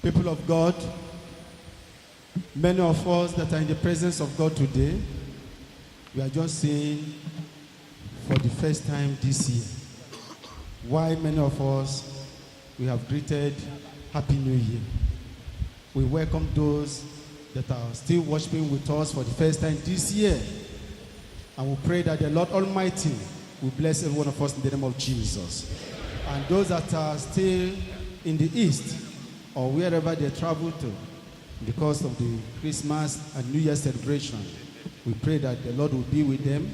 People of God, many of us that are in the presence of God today, we are just seeing for the first time this year. Why many of us, we have greeted Happy New Year. We welcome those that are still worshiping with us for the first time this year. And we pray that the Lord Almighty will bless every one of us in the name of Jesus. And those that are still in the East or wherever they travel to because of the Christmas and New Year celebration, we pray that the Lord will be with them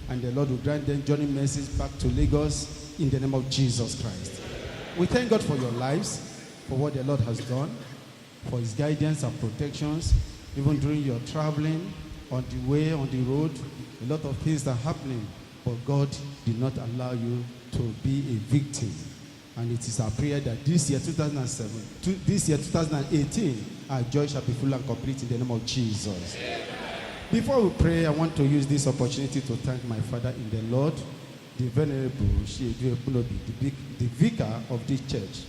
and the Lord will grant them journey mercies back to Lagos in the name of Jesus Christ. We thank God for your lives, for what the Lord has done, for his guidance and protections, even during your traveling, on the way, on the road. A lot of things are happening, but God did not allow you to be a victim. And it is our prayer that this year, 2018, our joy shall be full and complete in the name of Jesus. Before we pray, I want to use this opportunity to thank my father in the Lord, the Venerable Ikechukwu Okonkwo, the vicar of this church.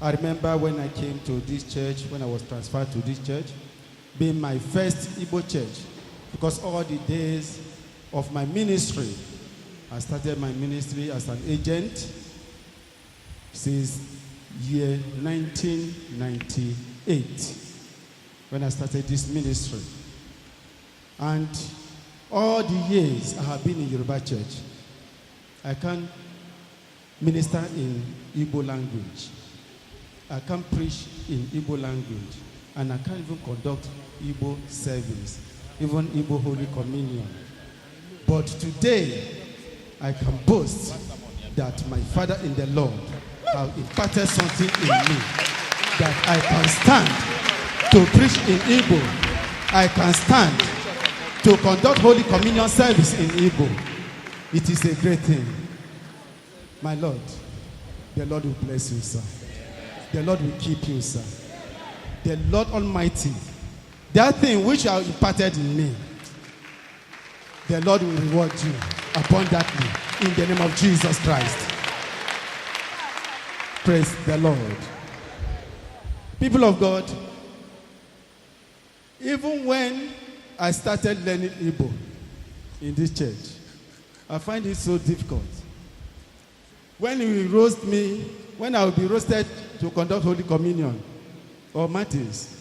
I remember when I came to this church, when I was transferred to this church, being my first Igbo church, because all the days of my ministry, I started my ministry as an agent since year 1998, when I started this ministry. And all the years I have been in Yoruba church, I can't minister in Igbo language. I can't preach in Igbo language. And I can't even conduct Igbo service, even Igbo Holy Communion. But today, I can boast that my father in the Lord has imparted something in me, that I can stand to preach in Igbo. I can stand to conduct Holy Communion service in Igbo. It is a great thing. My Lord, the Lord will bless you, sir. The Lord will keep you, sir. The Lord Almighty, that thing which you have imparted in me, the Lord will reward you abundantly in the name of Jesus Christ. Praise the Lord. People of God, even when I started learning Igbo in this church, I find it so difficult. When I will be roasted to conduct Holy Communion or Matters,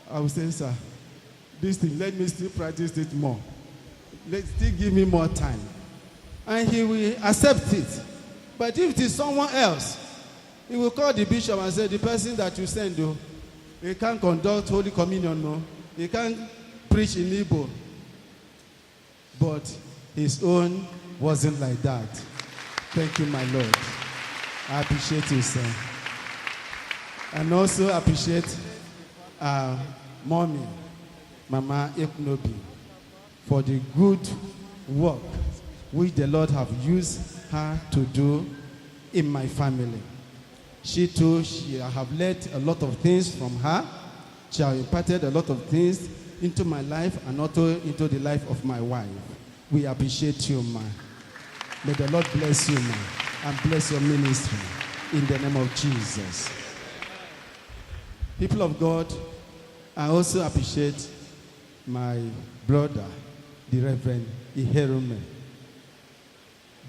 I will say, sir, this thing, let me still practice it more. Still give me more time. And he will accept it. But if it is someone else, he will call the bishop and say, the person that you send, though, he can't conduct Holy Communion, no. He can't preach in Igbo. But his own wasn't like that. Thank you, my Lord. I appreciate you, sir. And also appreciate mommy, Mama Eknobi, for the good work which the Lord have used her to do in my family. She too, she have learned a lot of things from her. She has imparted a lot of things into my life and also into the life of my wife. We appreciate you, ma. May the Lord bless you, ma, and bless your ministry in the name of Jesus. People of God, I also appreciate my brother, the Revd Iherume,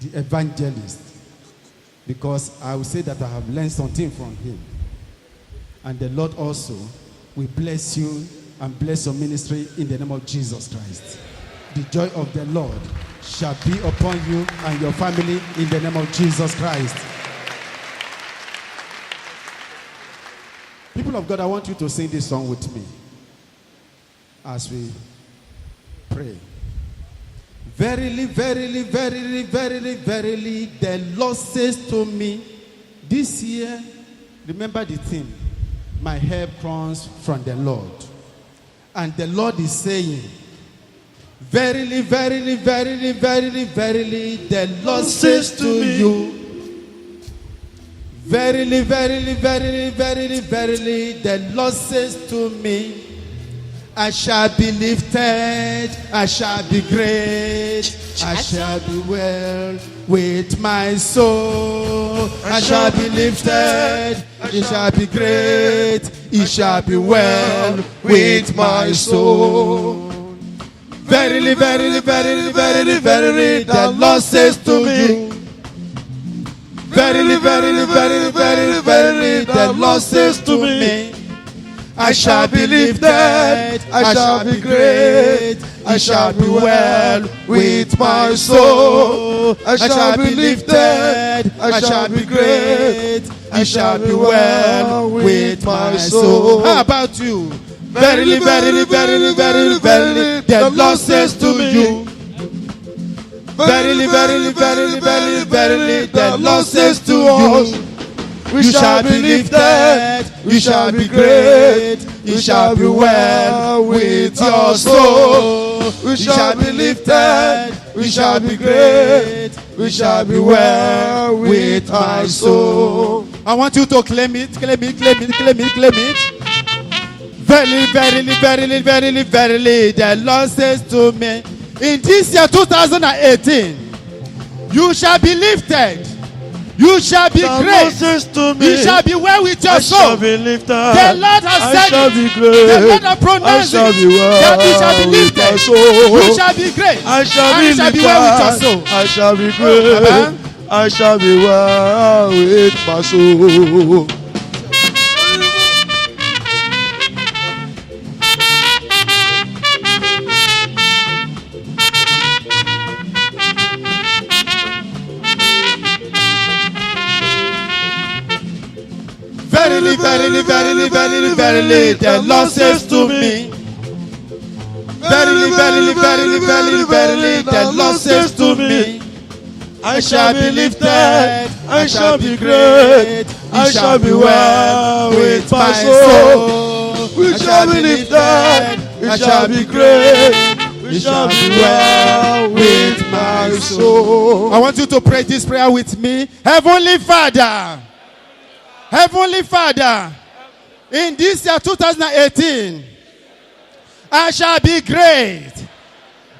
the evangelist, because I will say that I have learned something from him. And the Lord also will bless you and bless your ministry in the name of Jesus Christ. The joy of the Lord shall be upon you and your family in the name of Jesus Christ. People of God, I want you to sing this song with me as we pray. Verily, verily, verily, verily, verily, the Lord says to me, this year, remember the theme, my help comes from the Lord. And the Lord is saying, verily, verily, verily, verily, verily, the Lord says to you, verily, verily, verily, verily, verily, the Lord says to me, I shall be lifted, I shall be great, I shall be well with my soul. I shall be lifted, it shall be great, it shall be well with my soul. Verily, verily, verily, verily, verily, the Lord says to me. Verily, verily, verily, verily, verily, the Lord says to me. I shall be lifted, I shall be great, I shall be well with my soul. I shall be lifted, I shall be great, I shall be well with my soul. How about you? Verily, verily, verily, verily, verily, the Lord says to you. Verily, verily, verily, verily, verily, the Lord says to us. We shall be lifted, we shall be great, we shall be well with your soul. We shall be lifted, we shall be great, we shall be well with my soul. I want you to claim it, claim it, claim it, claim it, claim it. Verily, verily, verily, verily, verily, the Lord says to me, in this year 2018, you shall be lifted. You shall be great. You shall be well with your soul. The Lord has said it. The Lord has pronounced it. That you shall be lifted. You shall be great. I shall be well with your soul. I shall be great. I shall be well with my soul. Verily, verily, verily, verily, verily, the Lord says to me. Verily, verily, verily, verily, verily, the Lord says to me. I shall be lifted, I shall be great, I shall be well with my soul. We shall be lifted, we shall be great, we shall be well with my soul. I want you to pray this prayer with me. Heavenly Father. Heavenly Father, in this year 2018, I shall be great.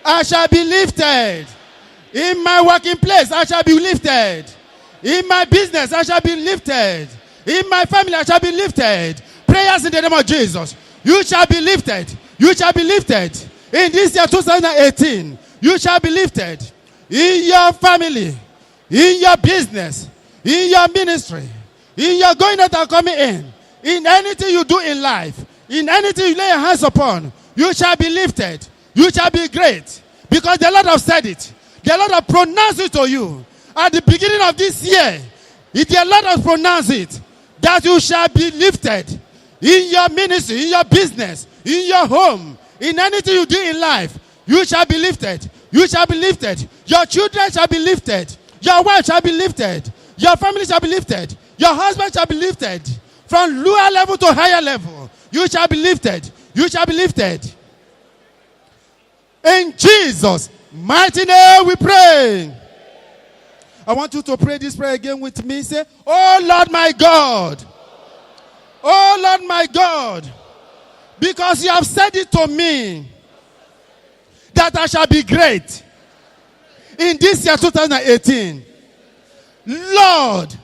I shall be lifted. In my working place, I shall be lifted. In my business, I shall be lifted. In my family, I shall be lifted. Prayers in the name of Jesus. You shall be lifted. You shall be lifted. In this year 2018, you shall be lifted. In your family, in your business, in your ministry, in your going out and coming in anything you do in life, in anything you lay your hands upon, you shall be lifted. You shall be great. Because the Lord has said it. The Lord has pronounced it to you. At the beginning of this year, the Lord has pronounced it, that you shall be lifted. In your ministry, in your business, in your home, in anything you do in life, you shall be lifted. You shall be lifted. Your children shall be lifted. Your wife shall be lifted. Your family shall be lifted. Your husband shall be lifted from lower level to higher level. You shall be lifted. You shall be lifted. In Jesus' mighty name we pray. I want you to pray this prayer again with me. Say, oh Lord my God. Oh Lord my God. Because you have said it to me that I shall be great in this year 2018. Lord,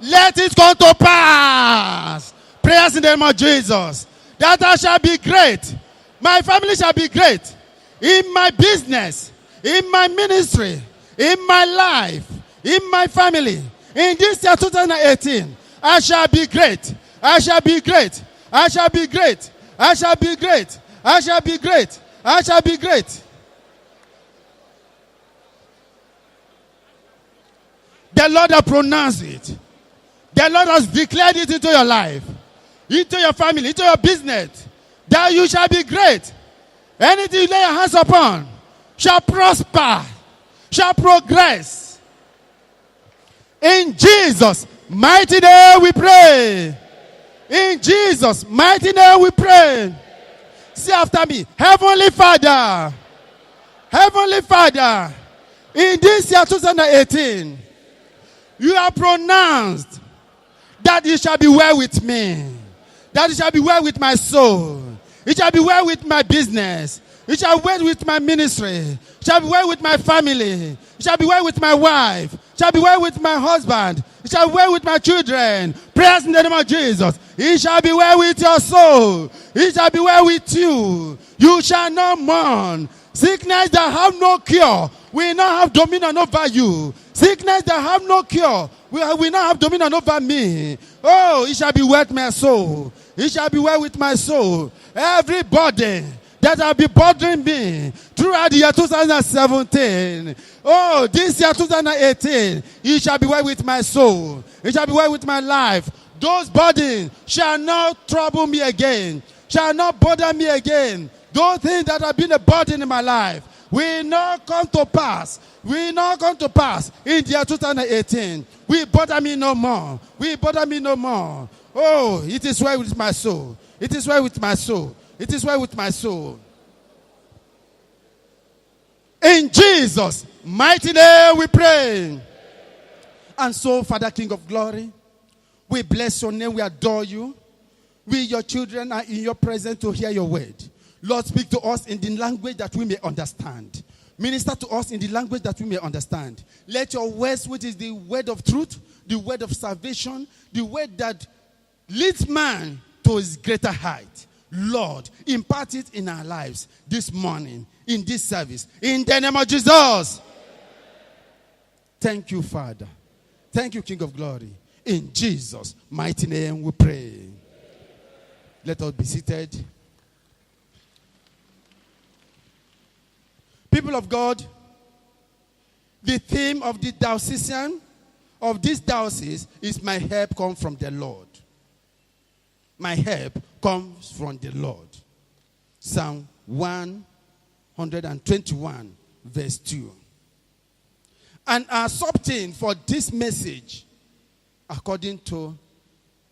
let it come to pass. Prayers in the name of Jesus. That I shall be great. My family shall be great. In my business, in my ministry, in my life, in my family. In this year 2018, I shall be great. I shall be great. I shall be great. I shall be great. I shall be great. I shall be great. The Lord has pronounced it. The Lord has declared it into your life, into your family, into your business, that you shall be great. Anything you lay your hands upon shall prosper, shall progress. In Jesus' mighty name we pray. In Jesus' mighty name we pray. Say after me, Heavenly Father, Heavenly Father, in this year 2018, you have pronounced that it shall be well with me, that it shall be well with my soul. It shall be well with my business. It shall be well with my ministry. It shall be well with my family. It shall be well with my wife. It shall be well with my husband. It shall be well with my children. Prayers in the name of Jesus. It shall be well with your soul. It shall be well with you. You shall not mourn. Sickness that have no cure will not have dominion over you. Sickness that have no cure will not have dominion over me. Oh, it shall be well with my soul. It shall be well with my soul. Everybody that have been bothering me throughout the year 2017. Oh, this year 2018, it shall be well with my soul. It shall be well with my life. Those burdens shall not trouble me again, shall not bother me again. Those things that have been a burden in my life will not come to pass. Will not come to pass in the year 2018. Will bother me no more. Will bother me no more. Oh, it is well with my soul. It is well with my soul. It is well with my soul. In Jesus' mighty name we pray. And so, Father, King of glory, we bless your name. We adore you. We, your children, are in your presence to hear your word. Lord, speak to us in the language that we may understand. Minister to us in the language that we may understand. Let your words, which is the word of truth, the word of salvation, the word that leads man to his greater height, Lord, impart it in our lives this morning, in this service, in the name of Jesus. Thank you, Father. Thank you, King of glory. In Jesus' mighty name we pray. Let us be seated. People of God, the theme of the diocesan, of this diocese, is my help comes from the Lord. My help comes from the Lord. Psalm 121, verse 2. And our subject for this message, according to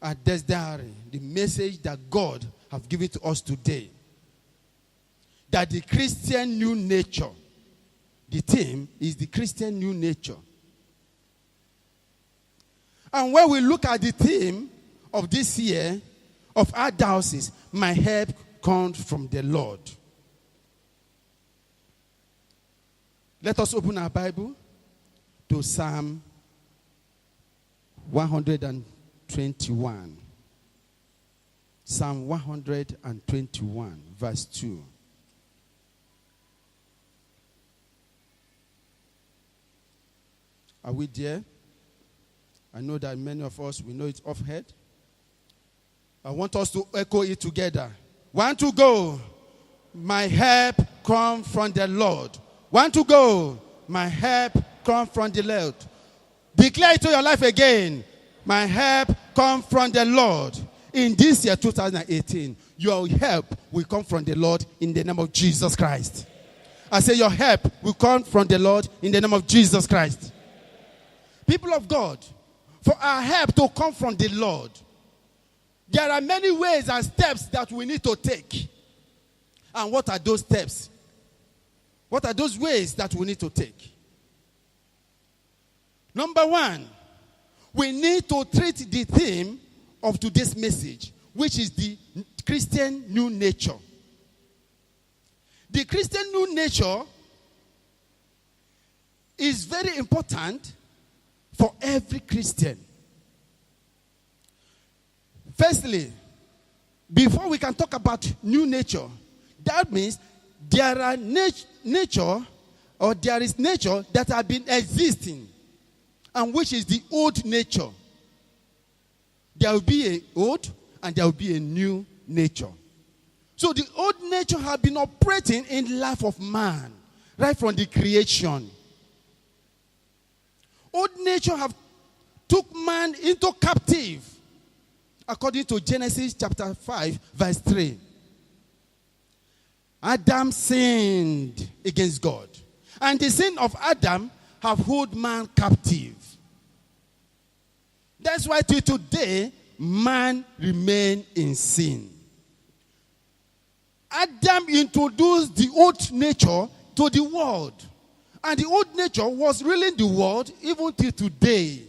our diary, the message that God has given to us today, that the Christian new nature, the theme is the Christian new nature. And when we look at the theme of this year, of our diocese, my help comes from the Lord. Let us open our Bible to Psalm 121. Psalm 121, verse 2. Are we there? I know that many of us, we know it off head. I want us to echo it together. 1, 2, go. My help comes from the Lord. 1, 2, go. My help comes from the Lord. Declare it to your life again. My help comes from the Lord. In this year 2018, your help will come from the Lord in the name of Jesus Christ. I say your help will come from the Lord in the name of Jesus Christ. People of God, for our help to come from the Lord, there are many ways and steps that we need to take. And what are those steps? What are those ways that we need to take? Number 1, we need to treat the theme of today's message, which is the Christian new nature. The Christian new nature is very important for every Christian. Firstly, before we can talk about new nature, that means there are nature that have been existing, and which is the old nature. There will be an old and there will be a new nature. So the old nature has been operating in the life of man, right from the creation. Old nature have took man into captive, according to Genesis chapter 5, verse 3. Adam sinned against God. And the sin of Adam have held man captive. That's why till today, man remains in sin. Adam introduced the old nature to the world. And the old nature was ruling the world even till today.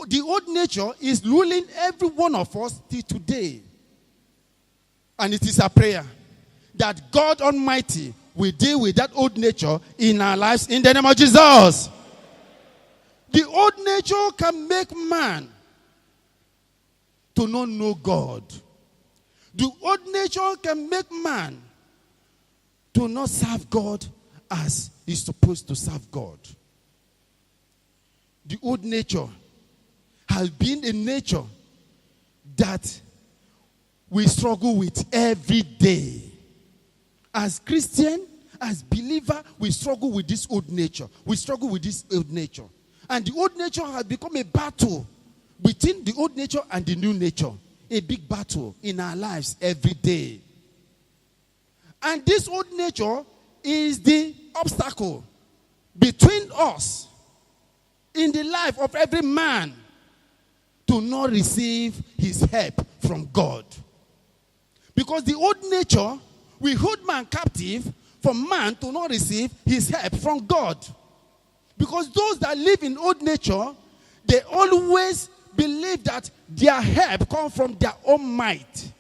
The old nature is ruling every one of us till today. And it is a prayer that God Almighty will deal with that old nature in our lives in the name of Jesus. The old nature can make man to not know God. The old nature can make man to not serve God as he's supposed to serve God. The old nature has been a nature that we struggle with every day. As Christian, as believer, we struggle with this old nature. We struggle with this old nature. And the old nature has become a battle between the old nature and the new nature. A big battle in our lives every day. And this old nature is the obstacle between us in the life of every man to not receive his help from God. Because the old nature will hold man captive for man to not receive his help from God. Because those that live in old nature, they always believe that their help comes from their own might.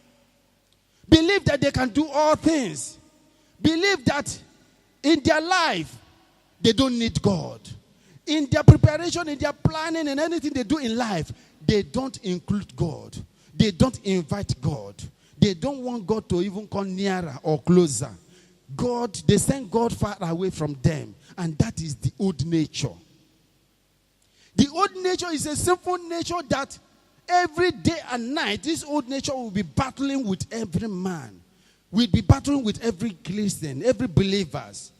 Believe that they can do all things. Believe that in their life, they don't need God. In their preparation, in their planning, and anything they do in life, they don't include God. They don't invite God. They don't want God to even come nearer or closer. They send God far away from them. And that is the old nature. The old nature is a sinful nature that every day and night, this old nature will be battling with every man. Will be battling with every Christian, every believers.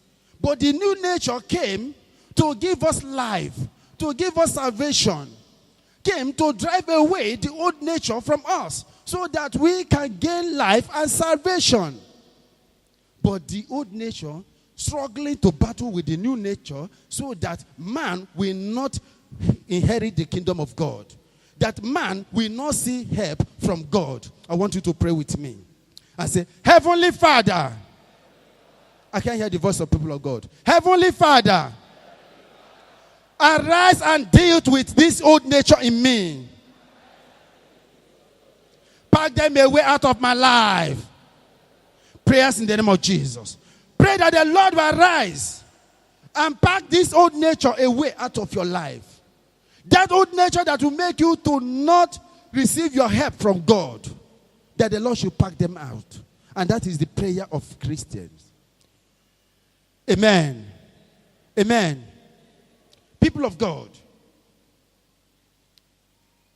But the new nature came to give us life, to give us salvation. Came to drive away the old nature from us so that we can gain life and salvation. But the old nature struggling to battle with the new nature so that man will not inherit the kingdom of God. That man will not see help from God. I want you to pray with me. I say, Heavenly Father. I can't hear the voice of people of God. Heavenly Father. Arise and deal with this old nature in me. Pack them away out of my life. Prayers in the name of Jesus. Pray that the Lord will arise and pack this old nature away out of your life. That old nature that will make you to not receive your help from God. That the Lord should pack them out. And that is the prayer of Christians. Amen. Amen. People of God.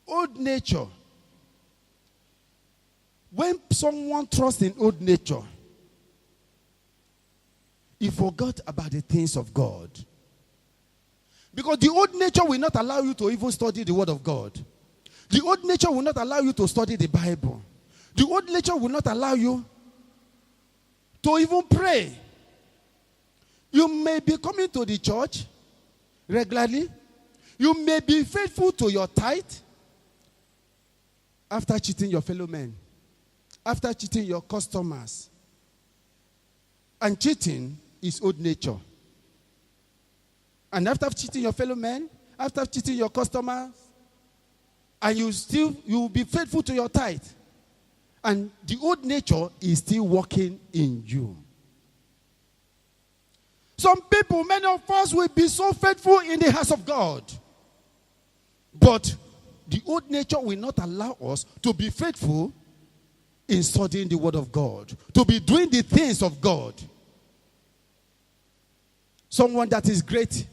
Old nature. When someone trusts in old nature, he forgot about the things of God. Because the old nature will not allow you to even study the word of God. The old nature will not allow you to study the Bible. The old nature will not allow you to even pray. You may be coming to the church regularly. You may be faithful to your tithe after cheating your fellow men, after cheating your customers. And cheating is old nature. And after cheating your fellow men, after cheating your customers, and you will be faithful to your tithe. And the old nature is still working in you. Some people, many of us will be so faithful in the house of God. But the old nature will not allow us to be faithful in studying the word of God. To be doing the things of God. Someone that is great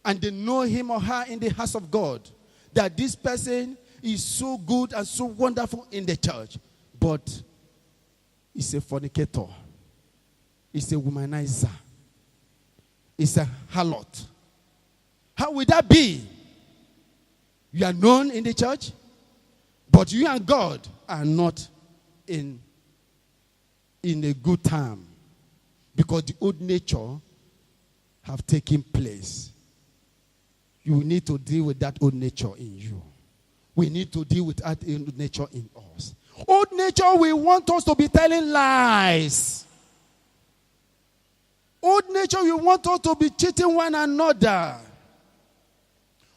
and they know him or her in the house of God. That this person is so good and so wonderful in the church. But he's a fornicator. He's a womanizer. He's a harlot. How would that be? You are known in the church, but you and God are not in a good time. Because the old nature have taken place. You need to deal with that old nature in you. We need to deal with that old nature in us. Old nature will want us to be telling lies. Old nature will want us to be cheating one another.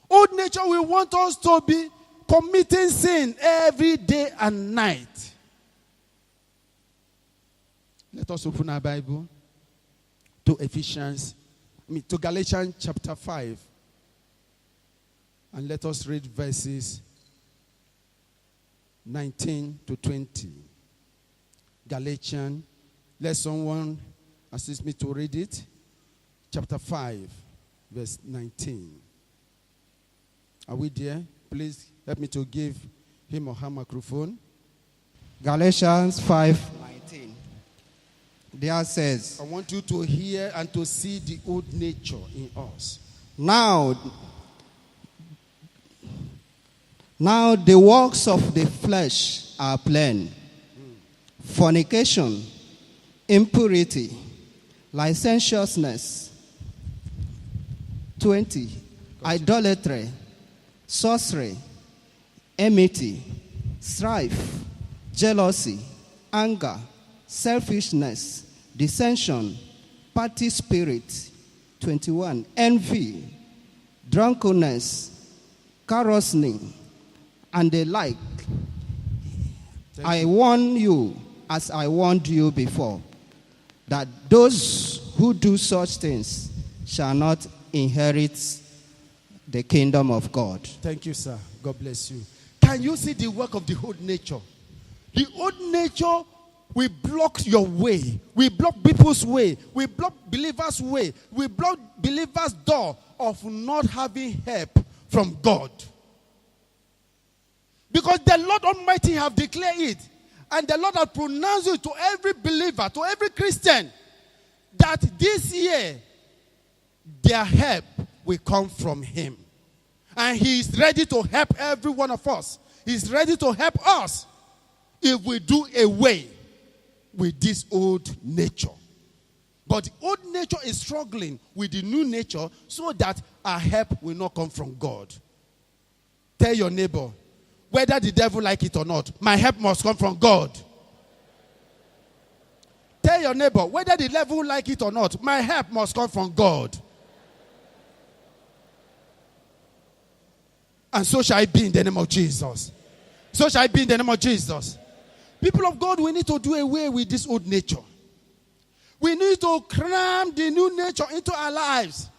Old nature will want us to be committing sin every day and night. Let us open our Bible to to Galatians chapter 5. And let us read verses 19 to 20. Galatians, let someone assist me to read it. Chapter 5, verse 19. Are we there? Please help me to give him or her microphone. Galatians 5:19. There says, I want you to hear and to see the old nature in us. Now the works of the flesh are plain. Fornication, impurity, licentiousness. 20. Idolatry, sorcery, enmity, strife, jealousy, anger, selfishness, dissension, party spirit. 21. Envy, drunkenness, carousing, and the like. I warn you, as I warned you before, that those who do such things shall not inherit the kingdom of God. Thank you, sir. God bless you. Can you see the work of the old nature? The old nature will block your way. We block people's way. We block believers' way. We block believers' door of not having help from God. Because the Lord Almighty have declared it. And the Lord has pronounced it to every believer, to every Christian, that this year, their help will come from Him. And He is ready to help every one of us. He is ready to help us if we do away with this old nature. But the old nature is struggling with the new nature so that our help will not come from God. Tell your neighbor, whether the devil like it or not, my help must come from God. Tell your neighbor, whether the devil like it or not, my help must come from God. And so shall it be in the name of Jesus. So shall it be in the name of Jesus. People of God, we need to do away with this old nature. We need to cram the new nature into our lives.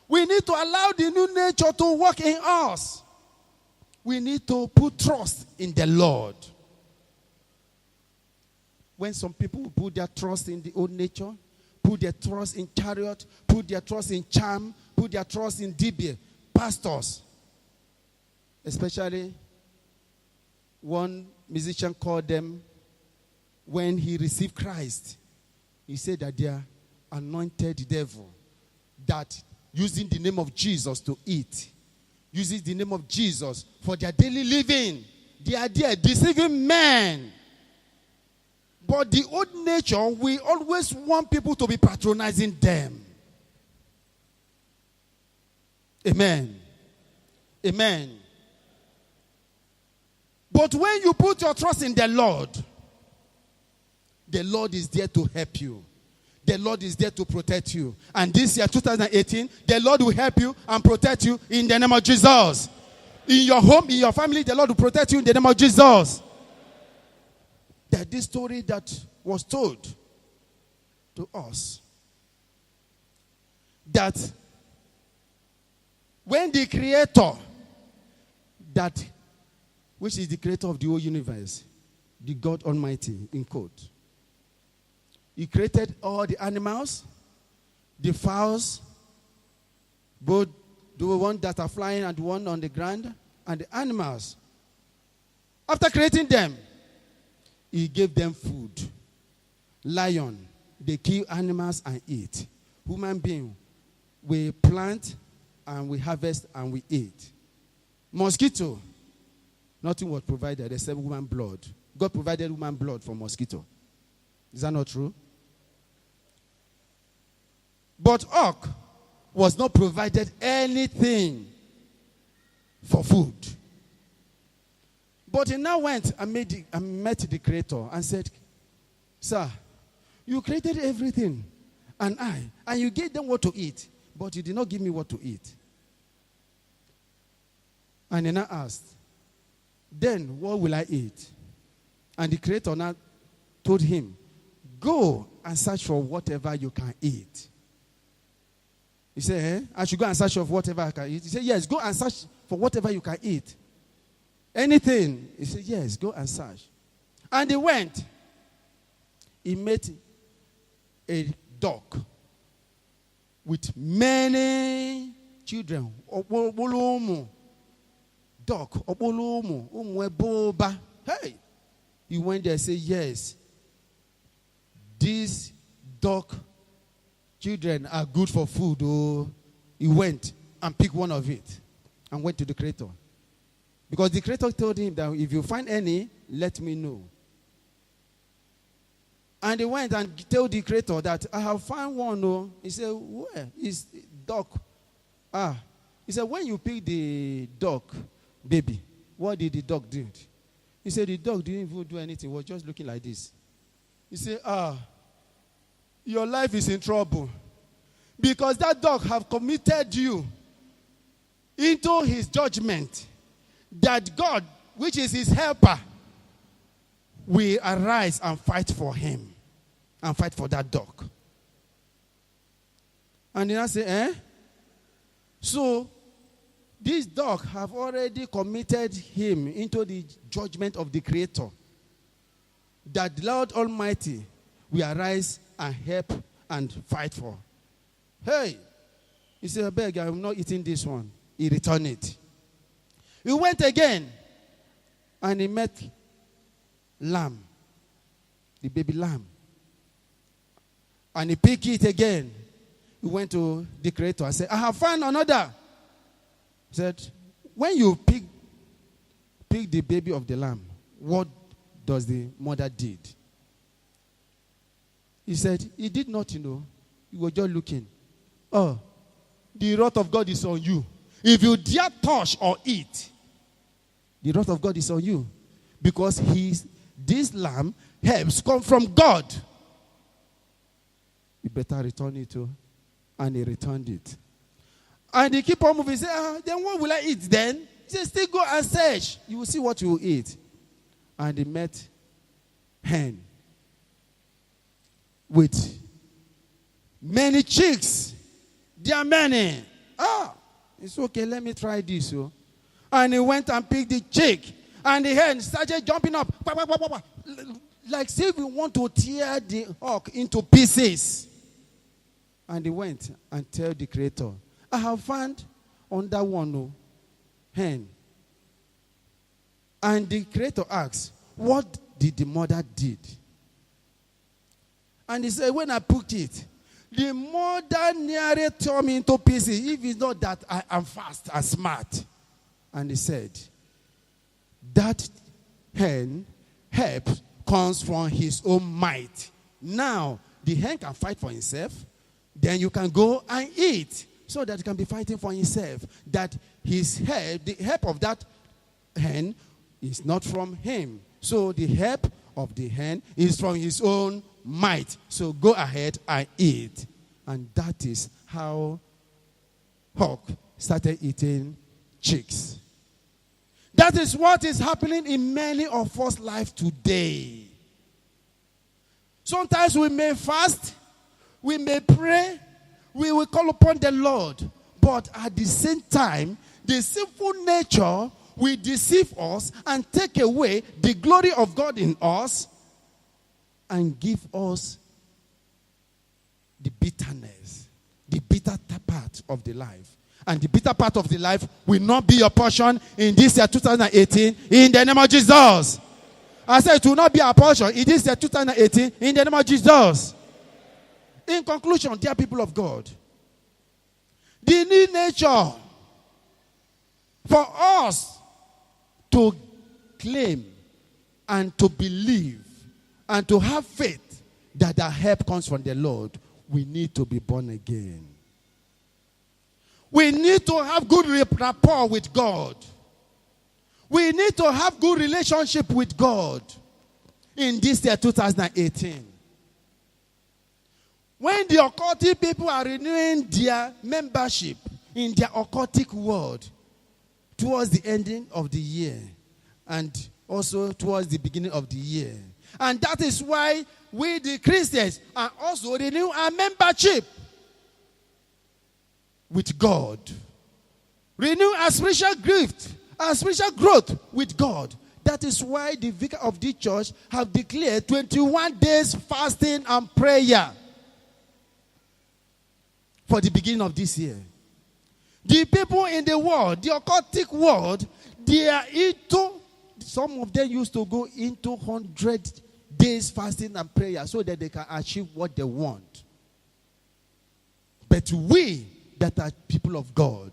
We need to allow the new nature to work in us. We need to put trust in the Lord. When some people put their trust in the old nature, put their trust in chariot, put their trust in charm, put their trust in dibia, pastors, especially one musician called them, when he received Christ, he said that they are anointed devil, that using the name of Jesus to eat, using the name of Jesus for their daily living, they are there deceiving men. But the old nature, we always want people to be patronizing them. Amen. Amen. But when you put your trust in the Lord is there to help you. The Lord is there to protect you. And this year, 2018, the Lord will help you and protect you in the name of Jesus. In your home, in your family, the Lord will protect you in the name of Jesus. That this story that was told to us, that when the Creator, which is the creator of the whole universe, the God Almighty, in quote, He created all the animals, the fowls, both the ones that are flying and the one on the ground, and the animals. After creating them, He gave them food. Lion, they kill animals and eat. Human being, we plant and we harvest and we eat. Mosquito, nothing was provided except human blood. God provided human blood for mosquito. Is that not true? But Oak was not provided anything for food. But he now went and met the Creator and said, Sir, you created everything, and you gave them what to eat, but you did not give me what to eat. And he now asked, then what will I eat? And the Creator now told him, go and search for whatever you can eat. He said, I should go and search for whatever I can eat. He said, yes, go and search for whatever you can eat. Anything. He said, yes, go and search. And he went. He met a dog with many children. Dog. Hey. He went there and said, yes, these dog children are good for food. Oh, he went and picked one of it and went to the Creator. Because the Creator told him that if you find any, let me know. And he went and told the Creator that I have found one. Oh. He said, where is the dog? He said, when you pick the dog, baby, what did the dog do? He said, the dog didn't even do anything. He was just looking like this. He said, your life is in trouble. Because that dog have committed you into his judgment. That God, which is his helper, will arise and fight for him. And fight for that dog. And then I say, So, this dog have already committed him into the judgment of the Creator. That the Lord Almighty will arise and help and fight for. Hey! He said, I beg, I'm not eating this one. He returned it. He went again. And he met lamb. The baby lamb. And he picked it again. He went to the Creator and said, I have found another. He said, when you pick the baby of the lamb, what does the mother did? He said, he did not, He was just looking. Oh, the wrath of God is on you. If you dare touch or eat, the wrath of God is on you. Because this lamb helps come from God. You better return it to. And he returned it. And he keep on moving. He said, then what will I eat then? He said, still go and search. You will see what you will eat. And he met hen with many chicks. There are many. It's okay, let me try this. And he went and picked the chick. And the hen started jumping up. Like say we want to tear the hawk into pieces. And he went and told the Creator, I have found on that one hen. And the Creator asked, what did the mother did? And he said, when I put it, the mother nearly tore me into pieces, if it's not that I am fast and smart. And he said, that hen help comes from his own might. Now, the hen can fight for himself. Then you can go and eat so that he can be fighting for himself. That his help, the help of that hen is not from him. So the help of the hen is from his own might. So go ahead and eat. And that is how hawk started eating chicks. That is what is happening in many of us life today. Sometimes we may fast, we may pray, we will call upon the Lord. But at the same time, the sinful nature will deceive us and take away the glory of God in us and give us the bitterness, the bitter part of the life. And the bitter part of the life will not be your portion in this year 2018 in the name of Jesus. I said it will not be our portion in this year 2018 in the name of Jesus. In conclusion, dear people of God, the new nature for us to claim and to believe and to have faith that our help comes from the Lord, we need to be born again. We need to have good rapport with God. We need to have good relationship with God in this year 2018. When the occultic people are renewing their membership in their occultic world towards the ending of the year and also towards the beginning of the year, And that is why we, the Christians, are also renew our membership with God. Renew our spiritual gift, our spiritual growth with God. That is why the vicar of the church have declared 21 days fasting and prayer for the beginning of this year. The people in the world, the occultic world, they are into, some of them used to go into 100 days fasting and prayer so that they can achieve what they want. But we that are people of God,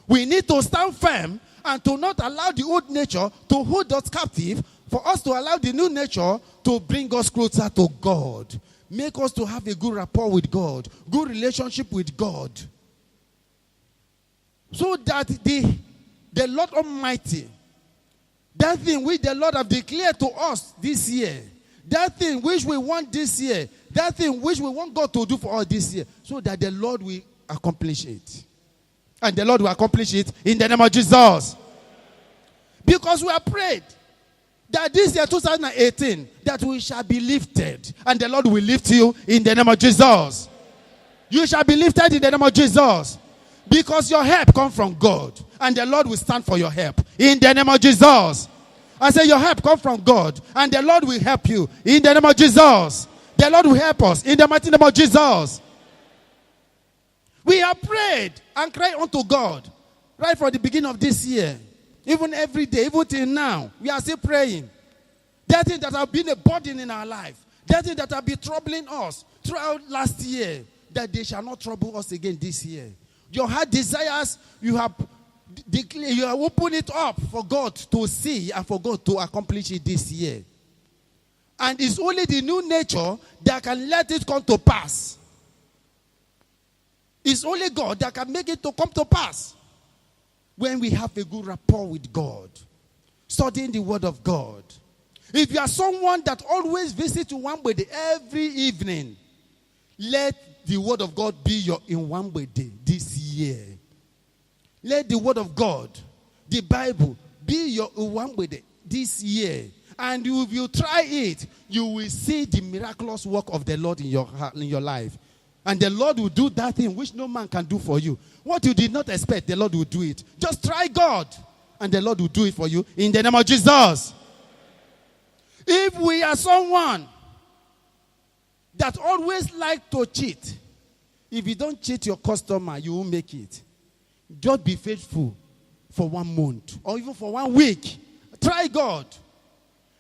we need to stand firm and to not allow the old nature to hold us captive, for us to allow the new nature to bring us closer to God. Make us to have a good rapport with God, good relationship with God. So that the Lord Almighty, that thing which the Lord have declared to us this year, that thing which we want this year, that thing which we want God to do for us this year, so that the Lord will accomplish it. And the Lord will accomplish it in the name of Jesus. Because we have prayed that this year 2018, that we shall be lifted. And the Lord will lift you in the name of Jesus. You shall be lifted in the name of Jesus. Because your help comes from God. And the Lord will stand for your help in the name of Jesus. I say your help comes from God. And the Lord will help you in the name of Jesus. The Lord will help us in the mighty name of Jesus. We have prayed and cried unto God right from the beginning of this year. Even every day, even till now, we are still praying. That thing that have been a burden in our life, that thing that have been troubling us throughout last year, that they shall not trouble us again this year. Your heart desires, you have opened it up for God to see and for God to accomplish it this year. And it's only the new nature that can let it come to pass. It's only God that can make it to come to pass. When we have a good rapport with God, studying the word of God. If you are someone that always visits Nwambede every evening, let the word of God be your Nwambede this year. Let the word of God, the Bible, be your Nwambede this year. And if you try it, you will see the miraculous work of the Lord in your life. And the Lord will do that thing which no man can do for you. What you did not expect, the Lord will do it. Just try God, and the Lord will do it for you in the name of Jesus. If we are someone that always like to cheat, if you don't cheat your customer, you won't make it. Just be faithful for 1 month or even for 1 week. Try God.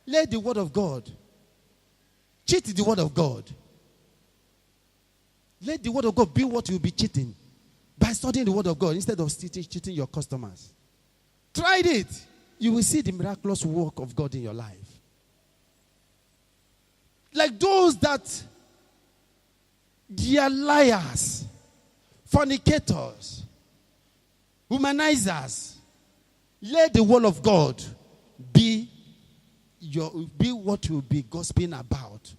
Let the word of God. Cheat the word of God. Let the word of God be what you'll be cheating by studying the word of God instead of cheating your customers. Try it. You will see the miraculous work of God in your life. Like those that they are liars, fornicators, humanizers. Let the word of God be what you'll be gossiping about.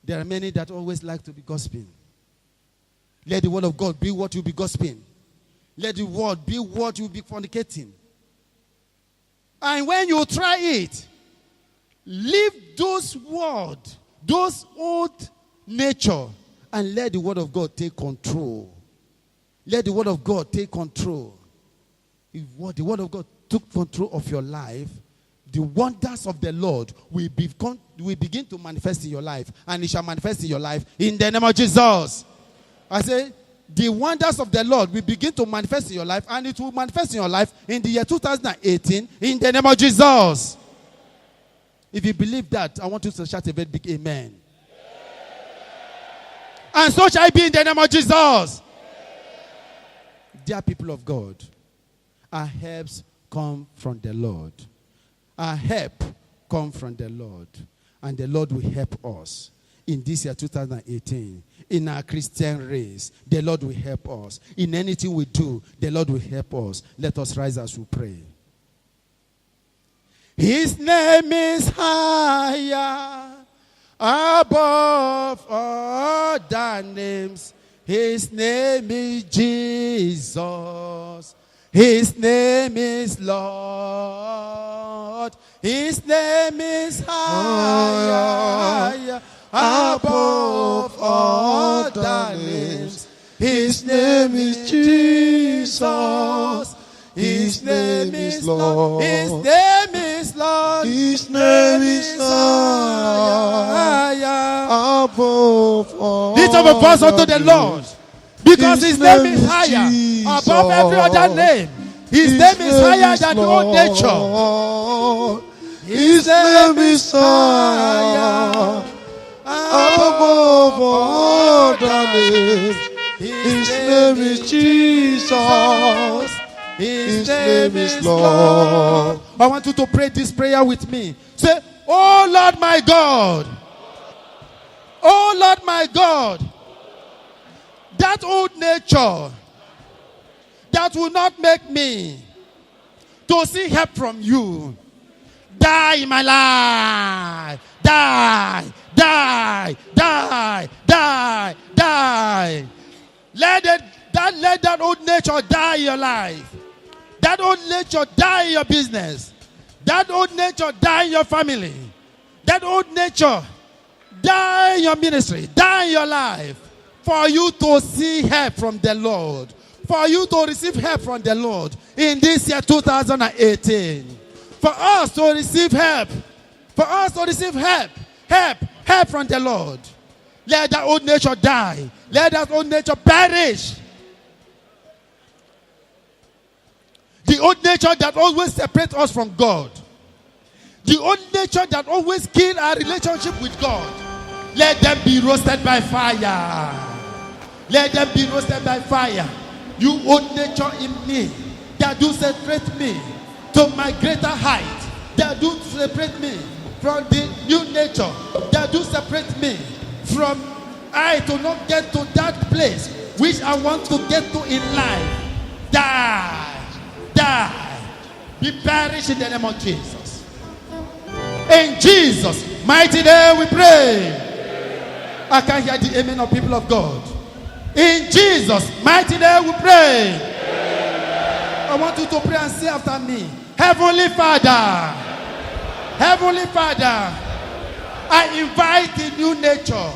There are many that always like to be gossiping. Let the word of God be what you'll be gossiping. Let the word be what you'll be fornicating. And when you try it, leave those words, those old nature, and let the word of God take control. Let the word of God take control. If the word of God took control of your life, the wonders of the Lord will begin to manifest in your life. And it shall manifest in your life in the name of Jesus. I say, the wonders of the Lord will begin to manifest in your life. And it will manifest in your life in the year 2018 in the name of Jesus. If you believe that, I want you to shout a very big amen. And so shall it be in the name of Jesus. Dear people of God, our helps come from the Lord. Our help comes from the Lord. And the Lord will help us in this year 2018. In our Christian race, the Lord will help us. In anything we do, the Lord will help us. Let us rise as we pray. His name is higher above all the names. His name is Jesus. His name is Lord. His name is higher above all other names. His name is Jesus. His name is Lord. His name is Lord. His name is higher above all. Lift up a voice unto the Lord, because His name is higher above every other name. His name is higher than all nature. His name is higher above all other names. His name is Jesus. His name is Lord. I want you to pray this prayer with me. Say, oh Lord my God. Oh Lord my God. That old nature that will not make me to see help from you, die in my life. Die, die, die, die, die. Let that old nature die in your life. That old nature die in your business. That old nature die in your family. That old nature die in your ministry. Die in your life. For you to see help from the Lord. For you to receive help from the Lord in this year 2018. For us to receive help. For us to receive help. Help from the Lord. Let that old nature die. Let that old nature perish. The old nature that always separates us from God. The old nature that always kills our relationship with God. Let them be roasted by fire. Let them be roasted by fire. You old nature in me that do separate me to my greater height. That do separate me from the new nature. That do separate me from I to not get to that place which I want to get to in life. Die. Die. Be perished in the name of Jesus. In Jesus' mighty name we pray. I can hear the amen of people of God. In Jesus' mighty name we pray. I want you to pray and say after me. Heavenly Father. Heavenly Father. I invite the new nature.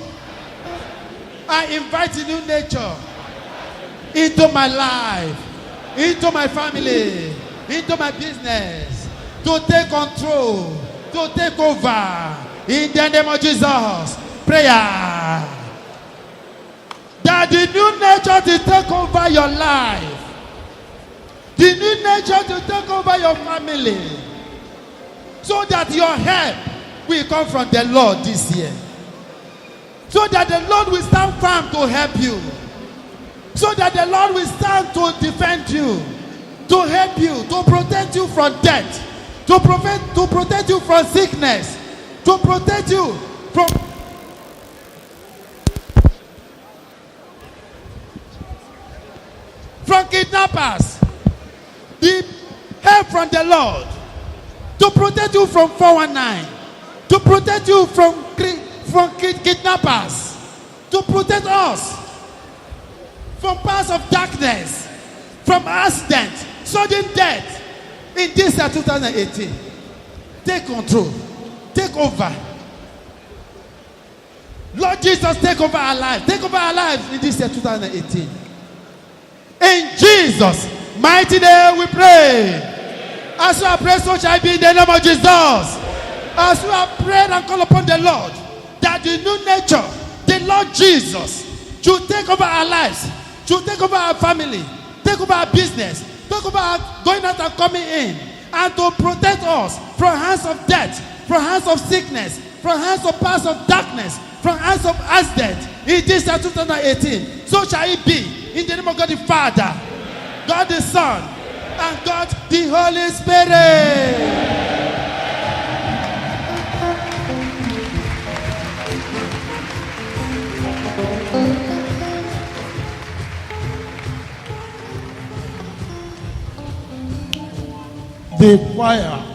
I invite the new nature into my life, into my family, into my business, to take control, to take over. In the name of Jesus. Prayer. That the new nature to take over your life. The new nature to take over your family. So that your help will come from the Lord this year. So that the Lord will stand firm to help you. So that the Lord will stand to defend you, to help you, to protect you from death, to protect you from sickness, to protect you from kidnappers. The help from the Lord to protect you from 419, to protect you from kidnappers, to protect us from powers of darkness, from accident, sudden death. In this year 2018, take control, take over. Lord Jesus, take over our lives. Take over our lives in this year 2018. In Jesus' mighty name we pray. As you have prayed, so shall it be in the name of Jesus. As you have prayed and called upon the Lord, that the new nature, the Lord Jesus, should take over our lives, should take over our family, take over our business, take over our going out and coming in, and to protect us from hands of death, from hands of sickness, from hands of powers of darkness, from hands of accident. In this year 2018, so shall it be. In the name of God the Father, God the Son, and God the Holy Spirit. The choir.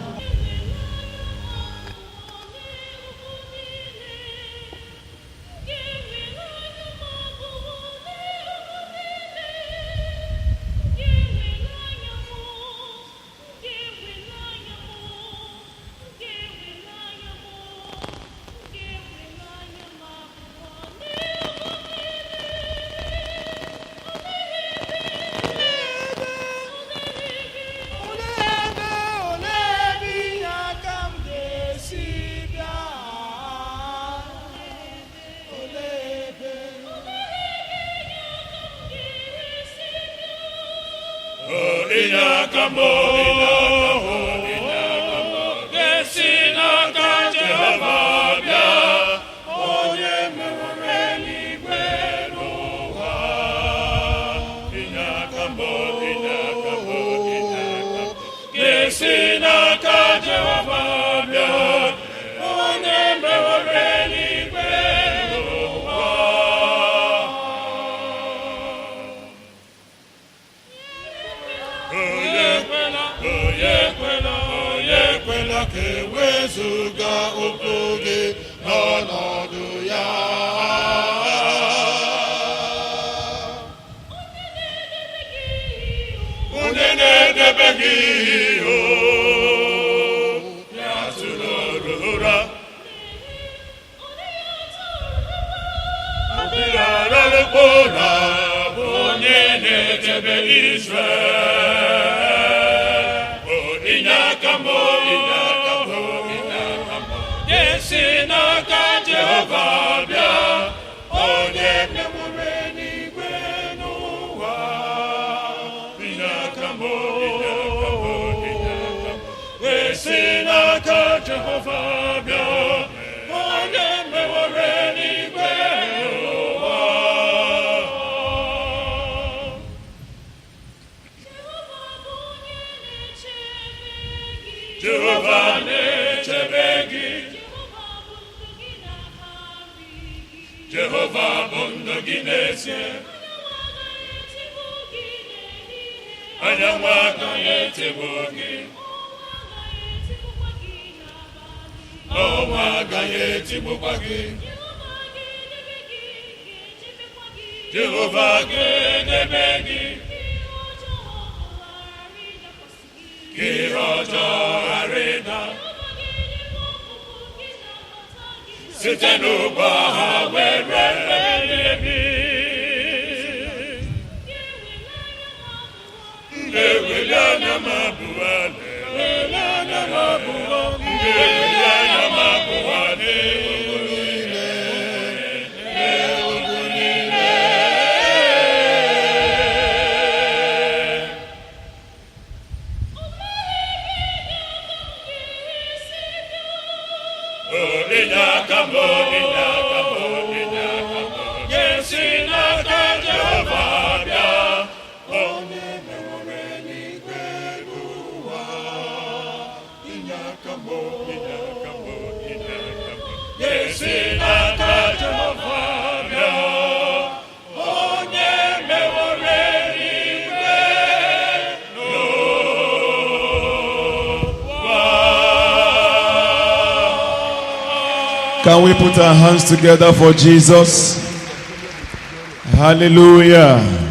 Can we put our hands together for Jesus? Hallelujah.